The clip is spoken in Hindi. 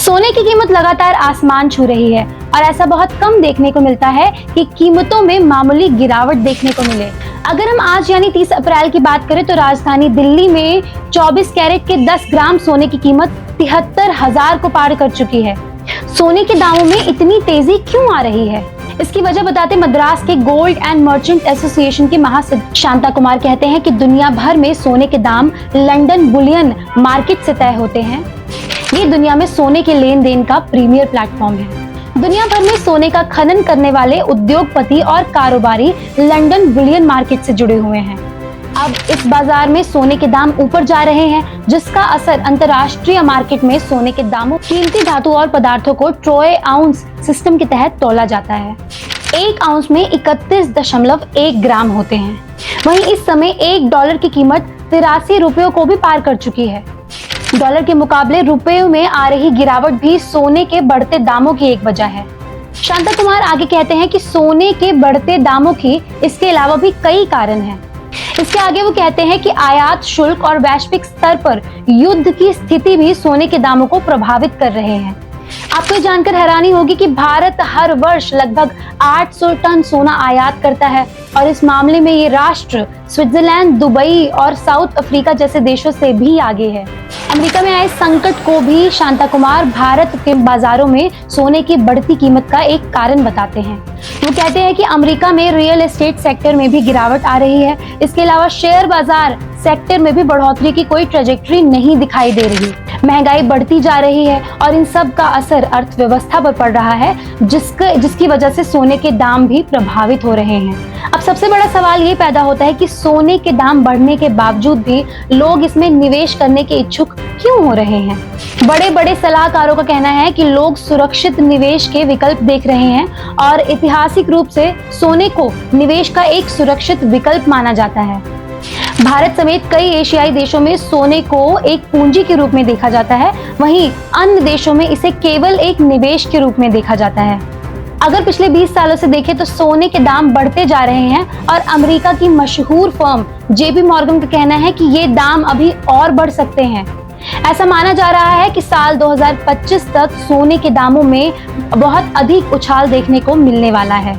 सोने की कीमत लगातार आसमान छू रही है और ऐसा बहुत कम देखने को मिलता है कि कीमतों में मामूली गिरावट देखने को मिले। अगर हम आज यानी 30 अप्रैल की बात करें तो राजधानी दिल्ली में 24 कैरेट के 10 ग्राम सोने की कीमत 73,000 को पार कर चुकी है। सोने के दामों में इतनी तेजी क्यों आ रही है? इसकी वजह बताते मद्रास के गोल्ड एंड मर्चेंट एसोसिएशन के महासचिव शांता कुमार कहते हैं कि दुनिया भर में सोने के दाम लंदन बुलियन मार्केट से तय होते हैं। ये दुनिया में सोने के लेन देन का प्रीमियर प्लेटफॉर्म है। दुनिया भर में सोने का खनन करने वाले उद्योगपति और कारोबारी लंदन बुलियन मार्केट से जुड़े हुए हैं। अब इस बाजार में सोने के दाम ऊपर जा रहे हैं, जिसका असर अंतर्राष्ट्रीय मार्केट में सोने के दामों, कीमती धातु और पदार्थों को ट्रोय आउंस सिस्टम के तहत तौला जाता है। एक आउंस में 31.1 ग्राम होते हैं। वहीं इस समय $1 की कीमत 83 रुपयों को भी पार कर चुकी है। डॉलर के मुकाबले रुपये में आ रही गिरावट भी सोने के बढ़ते दामों की एक वजह है। शांता कुमार आगे कहते हैं कि सोने के बढ़ते दामों की इसके अलावा भी कई कारण हैं। इसके आगे वो कहते हैं कि आयात शुल्क और वैश्विक स्तर पर युद्ध की स्थिति भी सोने के दामों को प्रभावित कर रहे हैं। आपको ये जानकर हैरानी होगी कि भारत हर वर्ष लगभग 800 टन सोना आयात करता है और इस मामले में ये राष्ट्र स्विट्जरलैंड, दुबई और साउथ अफ्रीका जैसे देशों से भी आगे है। अमेरिका में आए संकट को भी शांता कुमार भारत के बाजारों में सोने की बढ़ती कीमत का एक कारण बताते हैं। वो कहते हैं कि अमेरिका में रियल एस्टेट सेक्टर में भी गिरावट आ रही है। इसके अलावा शेयर बाजार सेक्टर में भी बढ़ोतरी की कोई ट्रेजेक्टरी नहीं दिखाई दे रही। महंगाई बढ़ती जा रही है और इन सब का असर अर्थव्यवस्था पर पड़ रहा है, जिसकी वजह से सोने के दाम भी प्रभावित हो रहे हैं। अब सबसे बड़ा सवाल ये पैदा होता है कि सोने के दाम बढ़ने के बावजूद भी लोग इसमें निवेश करने के इच्छुक क्यों हो रहे हैं? बड़े बड़े सलाहकारों का कहना है कि लोग सुरक्षित निवेश के विकल्प देख रहे हैं और ऐतिहासिक रूप से सोने को निवेश का एक सुरक्षित विकल्प माना जाता है। भारत समेत कई एशियाई देशों में सोने को एक पूंजी के रूप में देखा जाता है, वहीं अन्य देशों में इसे केवल एक निवेश के रूप में देखा जाता है। अगर पिछले 20 सालों से देखें तो सोने के दाम बढ़ते जा रहे हैं और अमेरिका की मशहूर फर्म JP मॉर्गन का कहना है कि ये दाम अभी और बढ़ सकते हैं। ऐसा माना जा रहा है कि साल 2025 तक सोने के दामों में बहुत अधिक उछाल देखने को मिलने वाला है।